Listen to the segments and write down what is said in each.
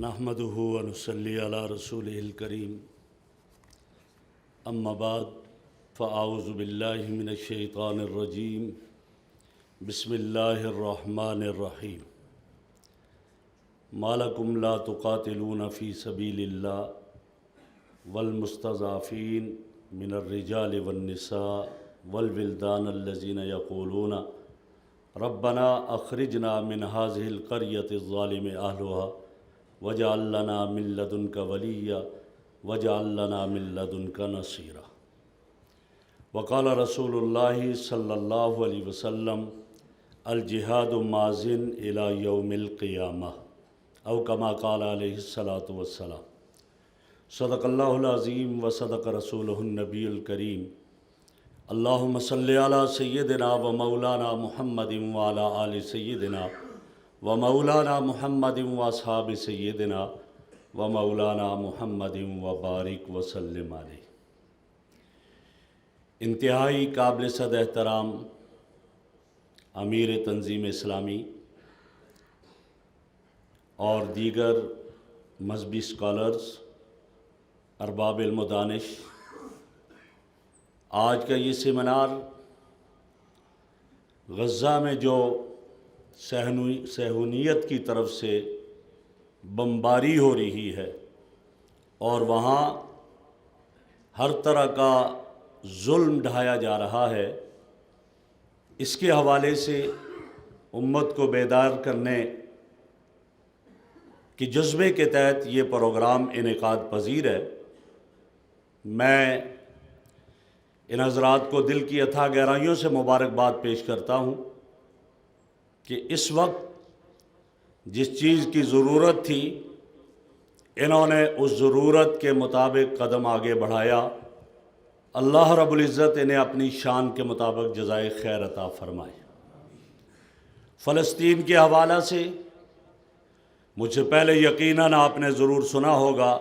نحمدہ و نصلی علی رسولہ الکریم اما بعد فاعوذ باللہ من الشیطان الرجیم بسم اللہ الرحمن الرحیم ما لکم لا تقاتلون فی سبیل اللہ والمستضعفین من الرجال والنساء والولدان الذین یقولون ربنا اخرجنا من هذه القریۃ الظالم اہلها وجعل لنا من لدنک ولیا وجعل لنا من لدنک نصیرا۔ وقال رسول اللہ صلی اللہ علیہ وسلم الجہاد ماضٍ الی یوم القیامہ او کما قال علیہ الصلاۃ والسلام۔ صدق اللہ العظیم و صدق رسولہ النبی الکریم۔ اللہم صلی علی سیدنا و مولانا محمد وعلی آل سیدنا و مولانا محمد و اصحاب سیدنا و مولانا محمد و بارک وسلم علیہ۔ انتہائی قابل صد احترام امیر تنظیم اسلامی اور دیگر مذہبی اسکالرز، ارباب علم و دانش، آج کا یہ سیمینار غزہ میں جو صہیونیت کی طرف سے بمباری ہو رہی ہے اور وہاں ہر طرح کا ظلم ڈھایا جا رہا ہے، اس کے حوالے سے امت کو بیدار کرنے کے جذبے کے تحت یہ پروگرام انعقاد پذیر ہے۔ میں ان حضرات کو دل کی اتھا گہرائیوں سے مبارکباد پیش کرتا ہوں کہ اس وقت جس چیز کی ضرورت تھی انہوں نے اس ضرورت کے مطابق قدم آگے بڑھایا۔ اللہ رب العزت انہیں اپنی شان کے مطابق جزائے خیر عطا فرمائے۔ فلسطین کے حوالہ سے مجھ سے پہلے یقیناً آپ نے ضرور سنا ہوگا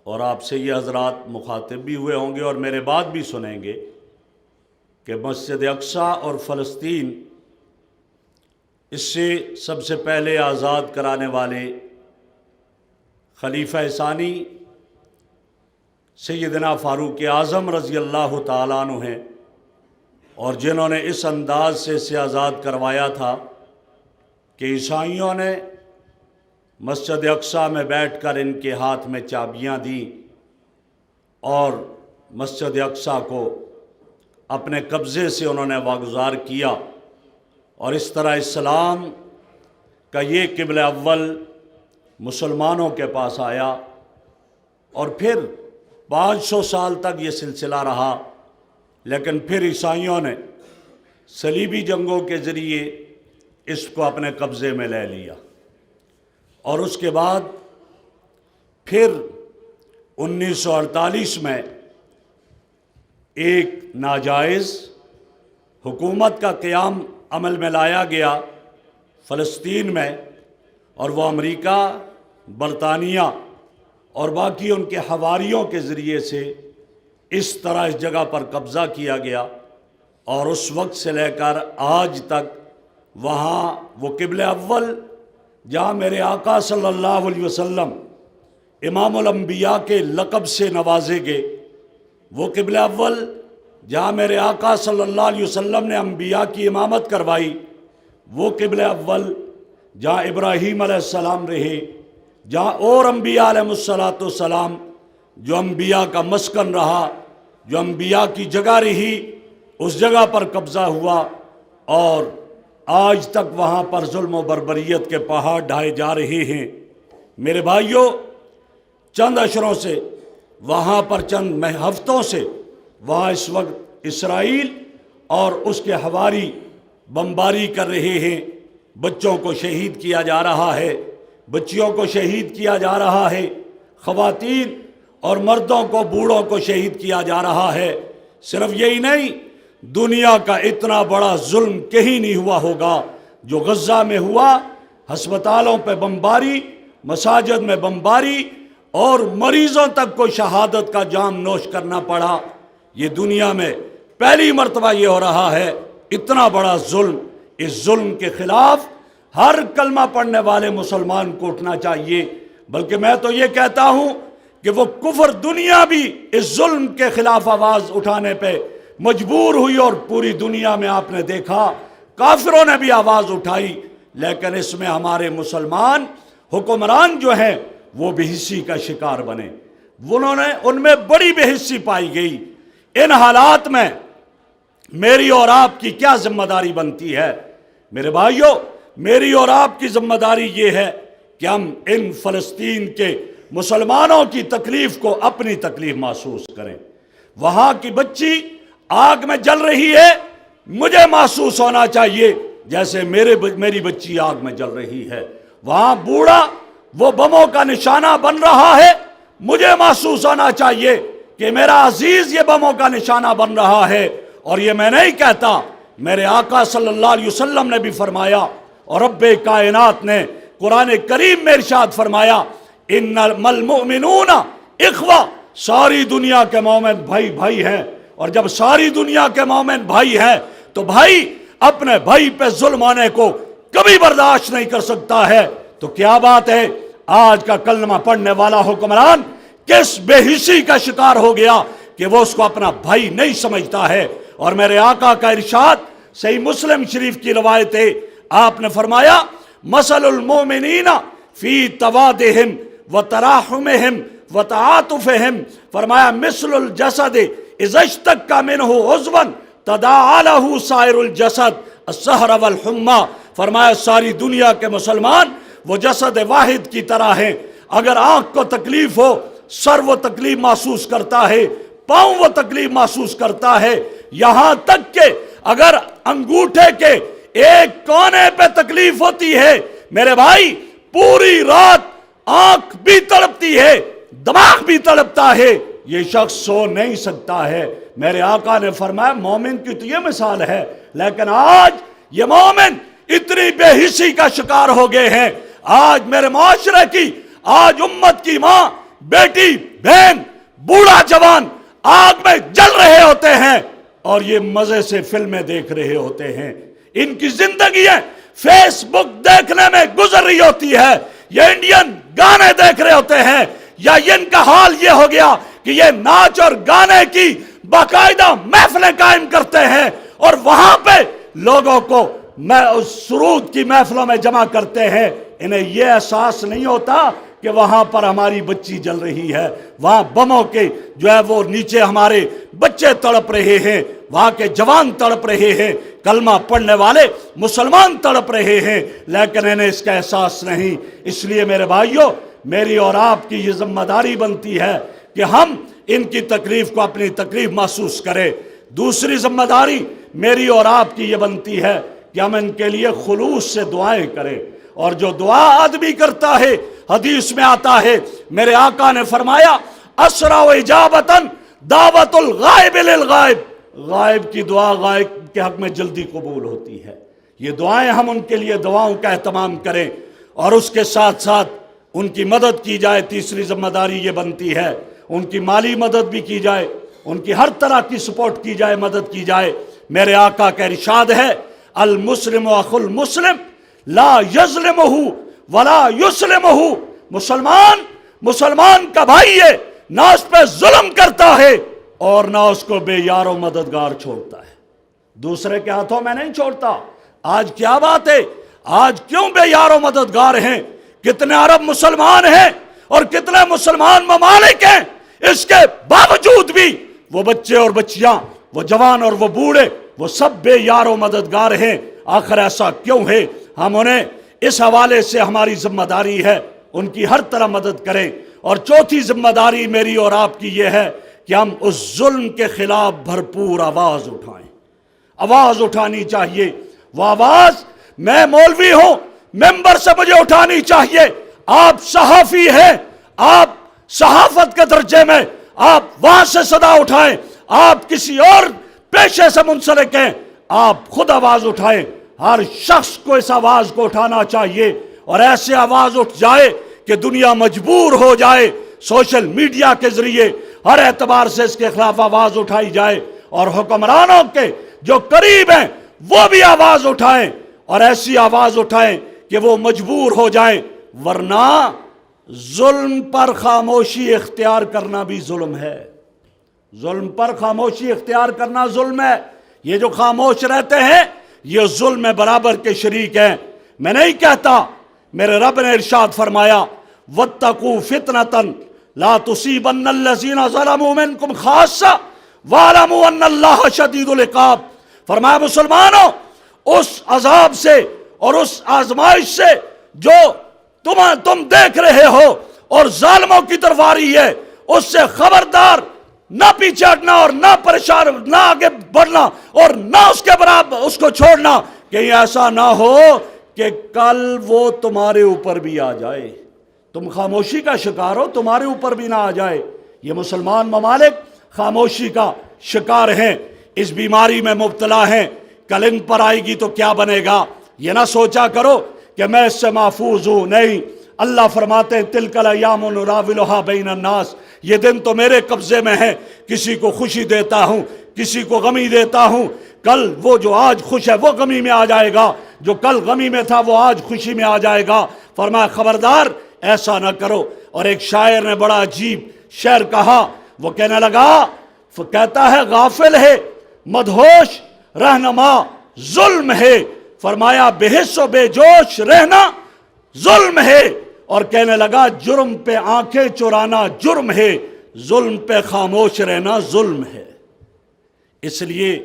اور آپ سے یہ حضرات مخاطب بھی ہوئے ہوں گے اور میرے بعد بھی سنیں گے کہ مسجد اقصیٰ اور فلسطین اس سے سب سے پہلے آزاد کرانے والے خلیفہ ثانی سیدنا فاروق اعظم رضی اللہ تعالیٰ عنہ ہیں، اور جنہوں نے اس انداز سے اسے آزاد کروایا تھا کہ عیسائیوں نے مسجد اقصیٰ میں بیٹھ کر ان کے ہاتھ میں چابیاں دیں اور مسجد اقصیٰ کو اپنے قبضے سے انہوں نے واگزار کیا، اور اس طرح اسلام کا یہ قبلہ اول مسلمانوں کے پاس آیا، اور پھر 500 سال تک یہ سلسلہ رہا، لیکن پھر عیسائیوں نے صلیبی جنگوں کے ذریعے اس کو اپنے قبضے میں لے لیا، اور اس کے بعد پھر 1948 میں ایک ناجائز حکومت کا قیام عمل میں لایا گیا فلسطین میں، اور وہ امریکہ، برطانیہ اور باقی ان کے حواریوں کے ذریعے سے اس طرح اس جگہ پر قبضہ کیا گیا، اور اس وقت سے لے کر آج تک وہاں وہ قبلہ اول جہاں میرے آقا صلی اللہ علیہ وسلم امام الانبیاء کے لقب سے نوازے گئے، وہ قبلہ اول جہاں میرے آقا صلی اللہ علیہ وسلم نے انبیاء کی امامت کروائی، وہ قبلہ اول جہاں ابراہیم علیہ السلام رہے، جہاں اور انبیاء علیہ السلام جو انبیاء کا مسکن رہا، جو انبیاء کی جگہ رہی، اس جگہ پر قبضہ ہوا، اور آج تک وہاں پر ظلم و بربریت کے پہاڑ ڈھائے جا رہے ہیں۔ میرے بھائیوں، چند اشروں سے وہاں پر چند ہفتوں سے وہاں اس وقت اسرائیل اور اس کے حواری بمباری کر رہے ہیں، بچوں کو شہید کیا جا رہا ہے، بچیوں کو شہید کیا جا رہا ہے، خواتین اور مردوں کو، بوڑھوں کو شہید کیا جا رہا ہے۔ صرف یہی نہیں، دنیا کا اتنا بڑا ظلم کہیں نہیں ہوا ہوگا جو غزہ میں ہوا۔ ہسپتالوں پہ بمباری، مساجد میں بمباری، اور مریضوں تک کو شہادت کا جام نوش کرنا پڑا۔ یہ دنیا میں پہلی مرتبہ یہ ہو رہا ہے۔ اتنا بڑا ظلم، اس ظلم کے خلاف ہر کلمہ پڑھنے والے مسلمان کو اٹھنا چاہیے۔ بلکہ میں تو یہ کہتا ہوں کہ وہ کفر دنیا بھی اس ظلم کے خلاف آواز اٹھانے پہ مجبور ہوئی، اور پوری دنیا میں آپ نے دیکھا کافروں نے بھی آواز اٹھائی، لیکن اس میں ہمارے مسلمان حکمران جو ہیں وہ بے حسی کا شکار بنے، ان میں بڑی بے حسی پائی گئی۔ ان حالات میں میری اور آپ کی کیا ذمہ داری بنتی ہے؟ میرے بھائیوں، میری اور آپ کی ذمہ داری یہ ہے کہ ہم ان فلسطین کے مسلمانوں کی تکلیف کو اپنی تکلیف محسوس کریں۔ وہاں کی بچی آگ میں جل رہی ہے، مجھے محسوس ہونا چاہیے جیسے میری بچی آگ میں جل رہی ہے۔ وہاں بوڑھا وہ بموں کا نشانہ بن رہا ہے، مجھے محسوس ہونا چاہیے کہ میرا عزیز یہ بموں کا نشانہ بن رہا ہے۔ اور یہ میں نہیں کہتا، میرے آقا صلی اللہ علیہ وسلم نے بھی فرمایا، اور رب کائنات نے قرآن کریم میں ارشاد فرمایا، انما المؤمنون اخوہ، ساری دنیا کے مومن بھائی بھائی ہیں۔ اور جب ساری دنیا کے مومن بھائی ہیں تو بھائی اپنے بھائی پہ ظلم ہونے کو کبھی برداشت نہیں کر سکتا ہے۔ تو کیا بات ہے، آج کا کلمہ پڑھنے والا حکمران کس بے حسی کا شکار ہو گیا کہ وہ اس کو اپنا بھائی نہیں سمجھتا ہے۔ اور میرے آقا کا ارشاد صحیح مسلم شریف کی روایت ہے، آپ نے فرمایا، مثل المؤمنین فی توادہم وتراحمہم وتعاطفہم، فرمایا مثل الجسد اذا اشتک منہ عضوا تداعی لہ سائر الجسد السہر والحمى، فرمایا ساری دنیا کے مسلمان وہ جسد واحد کی طرح ہیں، اگر آنکھ کو تکلیف ہو سر وہ تکلیف محسوس کرتا ہے، پاؤں وہ تکلیف محسوس کرتا ہے، یہاں تک کہ اگر انگوٹھے کے ایک کونے پہ تکلیف ہوتی ہے میرے بھائی، پوری رات آنکھ بھی تڑپتی ہے، دماغ بھی تڑپتا ہے، یہ شخص سو نہیں سکتا ہے۔ میرے آقا نے فرمایا مومن کی تو یہ مثال ہے، لیکن آج یہ مومن اتنی بے حسی کا شکار ہو گئے ہیں، آج میرے معاشرے کی، آج امت کی ماں، بیٹی، بہن، بوڑھا، جوان آگ میں جل رہے ہوتے ہیں اور یہ مزے سے فلمیں دیکھ رہے ہوتے ہیں۔ ان کی زندگیاں فیس بک دیکھنے میں گزر رہی ہوتی ہے، یہ انڈین گانے دیکھ رہے ہوتے ہیں، یا ان کا حال یہ ہو گیا کہ یہ ناچ اور گانے کی باقاعدہ محفلیں قائم کرتے ہیں، اور وہاں پہ لوگوں کو اس سرود کی محفلوں میں جمع کرتے ہیں۔ انہیں یہ احساس نہیں ہوتا کہ وہاں پر ہماری بچی جل رہی ہے، وہاں بموں کے جو ہے وہ نیچے ہمارے بچے تڑپ رہے ہیں، وہاں کے جوان تڑپ رہے ہیں، کلمہ پڑھنے والے مسلمان تڑپ رہے ہیں، لیکن انہیں اس کا احساس نہیں۔ اس لیے میرے بھائیوں، میری اور آپ کی یہ ذمہ داری بنتی ہے کہ ہم ان کی تکلیف کو اپنی تکلیف محسوس کریں۔ دوسری ذمہ داری میری اور آپ کی یہ بنتی ہے کہ ہم ان کے لیے خلوص سے دعائیں کریں، اور جو دعا آدمی کرتا ہے حدیث میں آتا ہے، میرے آقا نے فرمایا، اسرع و اجابتاً دعوت الغائب للغائب، غائب کی دعا غائب کے حق میں جلدی قبول ہوتی ہے۔ یہ دعائیں ہم ان کے لیے دعاؤں کا اہتمام کریں، اور اس کے ساتھ ساتھ ان کی مدد کی جائے۔ تیسری ذمہ داری یہ بنتی ہے ان کی مالی مدد بھی کی جائے، ان کی ہر طرح کی سپورٹ کی جائے، مدد کی جائے۔ میرے آقا کا ارشاد ہے، المسلم اخو المسلم لا یظلمہ ولا یسلمہ، مسلمان کا بھائی ہے، نہ اس پہ ظلم کرتا ہے اور نہ اس کو بے یار و مددگار چھوڑتا ہے، دوسرے کے ہاتھوں میں نہیں چھوڑتا۔ آج کیا بات ہے، آج کیوں بے یار و مددگار ہیں؟ کتنے عرب مسلمان ہیں اور کتنے مسلمان ممالک ہیں، اس کے باوجود بھی وہ بچے اور بچیاں، وہ جوان اور وہ بوڑھے، وہ سب بے یار و مددگار ہیں۔ آخر ایسا کیوں ہے؟ ہم انہیں اس حوالے سے ہماری ذمہ داری ہے ان کی ہر طرح مدد کریں۔ اور چوتھی ذمہ داری میری اور آپ کی یہ ہے کہ ہم اس ظلم کے خلاف بھرپور آواز اٹھائیں۔ آواز اٹھانی چاہیے، وہ آواز میں مولوی ہوں، ممبر سے مجھے اٹھانی چاہیے۔ آپ صحافی ہیں، آپ صحافت کے درجے میں آپ وہاں سے صدا اٹھائیں، آپ کسی اور پیشے سے منسلک ہیں، آپ خود آواز اٹھائیں۔ ہر شخص کو اس آواز کو اٹھانا چاہیے، اور ایسے آواز اٹھ جائے کہ دنیا مجبور ہو جائے سوشل میڈیا کے ذریعے ہر اعتبار سے اس کے خلاف آواز اٹھائی جائے، اور حکمرانوں کے جو قریب ہیں وہ بھی آواز اٹھائیں، اور ایسی آواز اٹھائیں کہ وہ مجبور ہو جائیں، ورنہ ظلم پر خاموشی اختیار کرنا بھی ظلم ہے، ظلم پر خاموشی اختیار کرنا ظلم ہے۔ یہ جو خاموش رہتے ہیں یہ ظلم میں برابر کے شریک ہیں۔ میں نہیں کہتا، میرے رب نے ارشاد فرمایا وَاتَّقُوا فِتْنَةً لَا تُصِيبَنَّ الَّذِينَ ظَلَمُوا مِنْكُمْ خَاصَّةً وَاعْلَمُوا أَنَّ اللَّهَ شَدِيدُ الْعِقَابِ۔ فرمایا مسلمانوں، اس عذاب سے اور اس آزمائش سے جو تم دیکھ رہے ہو اور ظالموں کی طرف آ رہی ہے، اس سے خبردار، نہ پیچھے ہٹنا اور نہ پریشان، نہ آگے بڑھنا اور نہ اس کے برابر اس کو چھوڑنا، کہیں ایسا نہ ہو کہ کل وہ تمہارے اوپر بھی آ جائے۔ تم خاموشی کا شکار ہو، تمہارے اوپر بھی نہ آ جائے۔ یہ مسلمان ممالک خاموشی کا شکار ہیں، اس بیماری میں مبتلا ہیں، کل ان پر آئے گی تو کیا بنے گا۔ یہ نہ سوچا کرو کہ میں اس سے محفوظ ہوں، نہیں۔ اللہ فرماتے ہیں تلک الایام نداولها بین الناس، یہ دن تو میرے قبضے میں ہے، کسی کو خوشی دیتا ہوں، کسی کو غمی دیتا ہوں۔ کل وہ جو آج خوش ہے وہ غمی میں آ جائے گا، جو کل غمی میں تھا وہ آج خوشی میں آ جائے گا۔ فرمایا خبردار ایسا نہ کرو۔ اور ایک شاعر نے بڑا عجیب شعر کہا، وہ کہنے لگا، کہتا ہے غافل ہے مدہوش رہنما ظلم ہے، فرمایا بحث و بے جوش رہنا ظلم ہے، اور کہنے لگا جرم پہ آنکھیں چرانا جرم ہے، ظلم پہ خاموش رہنا ظلم ہے۔ اس لیے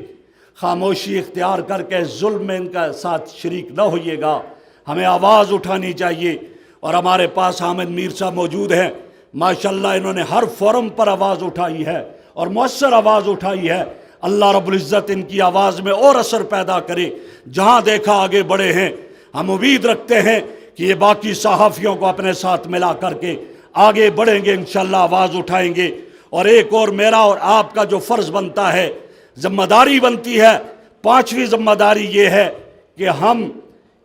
خاموشی اختیار کر کے ظلم میں ان کا ساتھ شریک نہ ہوئیے گا، ہمیں آواز اٹھانی چاہیے۔ اور ہمارے پاس حامد میر صاحب موجود ہیں، ماشاءاللہ انہوں نے ہر فورم پر آواز اٹھائی ہے اور مؤثر آواز اٹھائی ہے۔ اللہ رب العزت ان کی آواز میں اور اثر پیدا کرے، جہاں دیکھا آگے بڑھے ہیں۔ ہم امید رکھتے ہیں کہ یہ باقی صحافیوں کو اپنے ساتھ ملا کر کے آگے بڑھیں گے، انشاءاللہ آواز اٹھائیں گے۔ اور ایک اور میرا اور آپ کا جو فرض بنتا ہے، ذمہ داری بنتی ہے، پانچویں ذمہ داری یہ ہے کہ ہم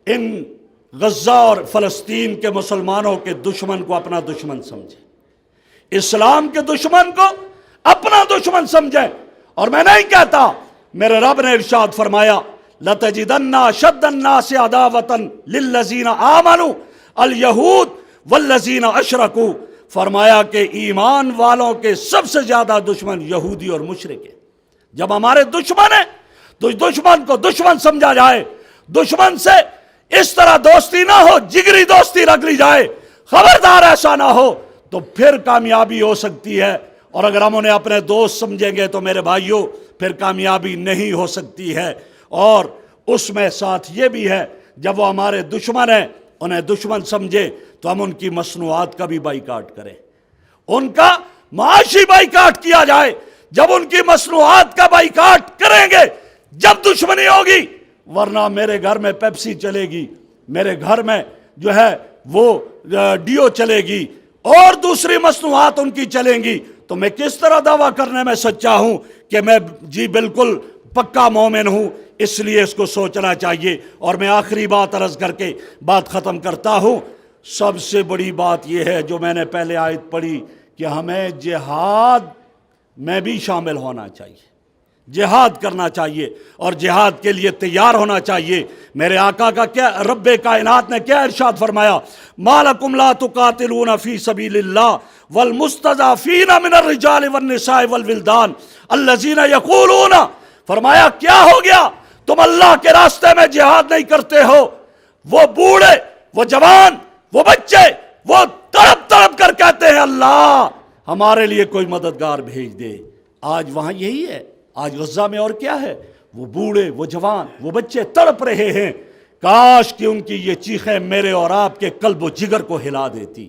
ان غزہ اور فلسطین کے مسلمانوں کے دشمن کو اپنا دشمن سمجھیں، اسلام کے دشمن کو اپنا دشمن سمجھیں۔ اور میں نہیں کہتا، میرے رب نے ارشاد فرمایا لَتَجِدَنَّ أَشَدَّ النَّاسِ عَدَاوَةً لِلَّذِينَ آمَنُوا الْيَهُودُ وَالَّذِينَ أَشْرَكُوا، فرمایا کہ ایمان والوں کے سب سے زیادہ دشمن یہودی اور مشرک ہیں۔ جب ہمارے دشمن ہیں تو دشمن کو دشمن سمجھا جائے، دشمن سے اس طرح دوستی نہ ہو، جگری دوستی رکھ لی جائے، خبردار ایسا نہ ہو تو پھر کامیابی ہو سکتی ہے۔ اور اگر ہم انہیں اپنے دوست سمجھیں گے تو میرے بھائیوں پھر کامیابی نہیں ہو سکتی ہے۔ اور اس میں ساتھ یہ بھی ہے، جب وہ ہمارے دشمن ہیں انہیں دشمن سمجھے تو ہم ان کی مصنوعات کا بھی بائیکاٹ کریں، ان کا معاشی بائیکاٹ کیا جائے۔ جب ان کی مصنوعات کا بائیکاٹ کریں گے جب دشمنی ہوگی، ورنہ میرے گھر میں پیپسی چلے گی، میرے گھر میں جو ہے وہ ڈیو چلے گی اور دوسری مصنوعات ان کی چلیں گی، تو میں کس طرح دعویٰ کرنے میں سچا ہوں کہ میں جی بالکل پکا مومن ہوں۔ اس لیے اس کو سوچنا چاہیے۔ اور میں آخری بات عرض کر کے بات ختم کرتا ہوں، سب سے بڑی بات یہ ہے جو میں نے پہلے آیت پڑھی کہ ہمیں جہاد میں بھی شامل ہونا چاہیے، جہاد کرنا چاہیے اور جہاد کے لیے تیار ہونا چاہیے۔ میرے آقا کا کیا، رب کائنات نے کیا ارشاد فرمایا، مَا لَكُمْ لَا تُقَاتِلُونَ فِي سَبِيلِ اللَّهِ وَالْمُسْتَضْعَفِينَ مِنَ الرِّجَالِ وَالنِّسَاءِ وَالْوِلْدَانِ الَّذِينَ يَقُولُونَ، فرمایا کیا ہو گیا تم اللہ کے راستے میں جہاد نہیں کرتے ہو؟ وہ بوڑھے، وہ جوان، وہ بچے، وہ تڑپ تڑپ کر کہتے ہیں اللہ ہمارے لیے کوئی مددگار بھیج دے۔ آج وہاں یہی ہے، آج غزہ میں اور کیا ہے، وہ بوڑھے، وہ جوان، وہ بچے تڑپ رہے ہیں۔ کاش کہ ان کی یہ چیخیں میرے اور آپ کے قلب و جگر کو ہلا دیتی،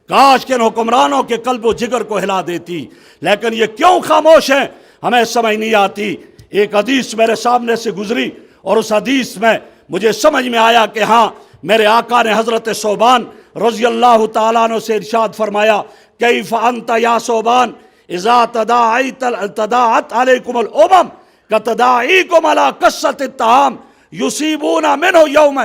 کاش کہ ان حکمرانوں کے قلب و جگر کو ہلا دیتی، لیکن یہ کیوں خاموش ہیں ہمیں سمجھ نہیں آتی۔ ایک حدیث میرے سامنے سے گزری اور اس حدیث میں مجھے سمجھ میں آیا کہ ہاں میرے آقا نے حضرت ثوبان رضی اللہ تعالیٰ عنہ سے ارشاد فرمایا، کیف انت یا ثوبان اذا تداعت علیکم الامم کتداعیکم علی قصۃ الطعام یصیبون منہ یوم،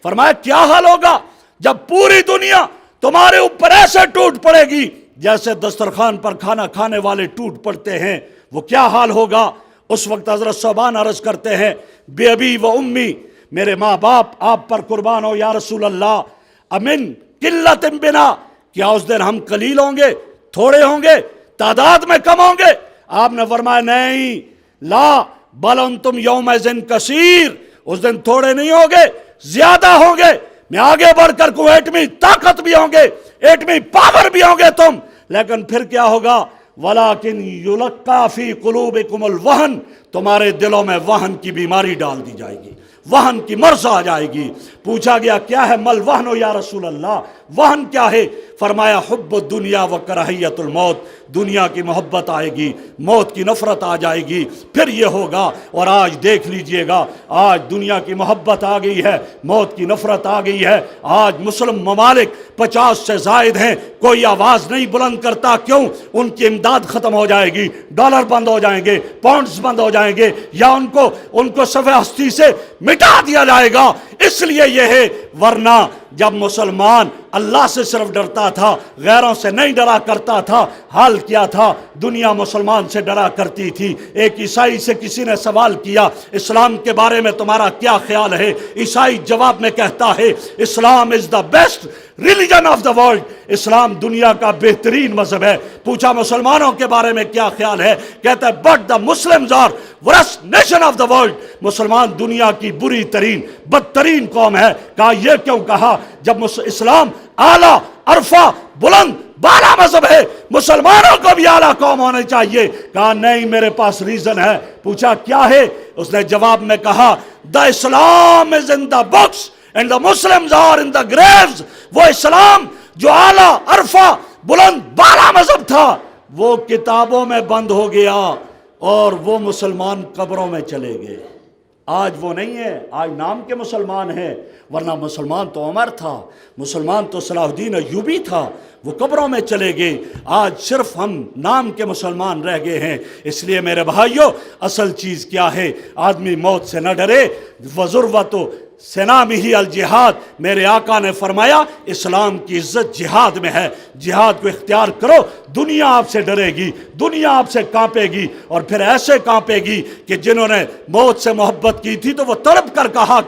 فرمایا کیا حال ہوگا جب پوری دنیا تمہارے اوپر ایسے ٹوٹ پڑے گی جیسے دسترخوان پر کھانا کھانے والے ٹوٹ پڑتے ہیں، وہ کیا حال ہوگا۔ اس وقت حضرت ثوبان عرض کرتے ہیں، بے ابی و امی، میرے ماں باپ آپ پر قربان ہو یا رسول اللہ، امن قلت بنا، کیا اس دن ہم قلیل ہوں گے، تھوڑے ہوں گے، تعداد میں کم ہوں گے؟ آپ نے فرمایا نہیں، لا بل انتم یومئذ کثیر، اس دن تھوڑے نہیں ہوں گے، زیادہ ہوں گے۔ میں آگے بڑھ کر کو ایٹمی طاقت بھی ہوں گے، ایٹمی پاور بھی ہوں گے تم، لیکن پھر کیا ہوگا؟ وَلَٰكِنْ يُلَقَّىٰ فِي قُلُوبِكُمُ الْوَهْنُ، تمہارے دلوں میں وہن کی بیماری ڈال دی جائے گی، وہن کی مرض آ جائے گی۔ پوچھا گیا کیا ہے مل وہن یا رسول اللہ، وہن کیا ہے؟ فرمایا حب الدنیا و کراہیت الموت، دنیا کی محبت آئے گی، موت کی نفرت آ جائے گی، پھر یہ ہوگا۔ اور آج دیکھ لیجئے گا، آج دنیا کی محبت آ گئی ہے، موت کی نفرت آ گئی ہے۔ آج مسلم ممالک 50 سے زائد ہیں، کوئی آواز نہیں بلند کرتا، کیوں؟ ان کی امداد ختم ہو جائے گی، ڈالر بند ہو جائیں گے، پاؤنڈز بند ہو جائیں گے، یا ان کو صفحہ ہستی سے مٹا دیا جائے گا۔ اس لیے یہ ہے، ورنہ جب مسلمان اللہ سے صرف ڈرتا تھا، غیروں سے نہیں ڈرا کرتا تھا، حال کیا تھا؟ دنیا مسلمان سے ڈرا کرتی تھی۔ ایک عیسائی سے کسی نے سوال کیا، اسلام کے بارے میں تمہارا کیا خیال ہے؟ عیسائی جواب میں کہتا ہے، Islam is the best religion of the world, اسلام دنیا کا بہترین مذہب ہے۔ پوچھا مسلمانوں کے بارے میں کیا خیال ہے؟ کہتا ہے but the Muslims are worst nation of the world, مسلمان دنیا کی بری ترین بدترین قوم ہے۔ کہا یہ کیوں کہا؟ جب اسلام اعلیٰ عرفہ بلند بالا مذہب ہے، مسلمانوں کو بھی اعلیٰ قوم ہونے چاہیے۔ کہا نہیں، میرے پاس ریزن ہے۔ پوچھا کیا ہے؟ اس نے جواب میں کہا the Islam is in the books and the Muslims are in the graves, وہ اسلام جو اعلیٰ عرفہ بلند بالا مذہب تھا وہ کتابوں میں بند ہو گیا اور وہ مسلمان قبروں میں چلے گئے۔ آج وہ نہیں ہے، آج نام کے مسلمان ہیں، ورنہ مسلمان تو عمر تھا، مسلمان تو صلاح الدین ایوبی تھا، وہ قبروں میں چلے گئے۔ آج صرف ہم نام کے مسلمان رہ گئے ہیں۔ اس لیے میرے بھائیوں، اصل چیز کیا ہے؟ آدمی موت سے نہ ڈرے، وَذُرْوَةُ سَنَامِهِ الجہاد، میرے آقا نے فرمایا اسلام کی عزت جہاد میں ہے، جہاد کو اختیار کرو، دنیا آپ سے ڈرے گی، دنیا آپ سے کانپے گی، اور پھر ایسے کانپے گی کہ جنہوں نے موت سے محبت کی تھی تو وہ تڑپ کر کہا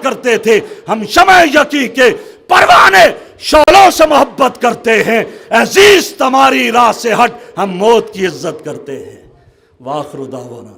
کرتے تھے، ہم شمع یقین کے پروانے شعلوں سے محبت کرتے ہیں، عزیز تمہاری راہ سے ہٹ ہم موت کی عزت کرتے ہیں۔ وآخر دعوانا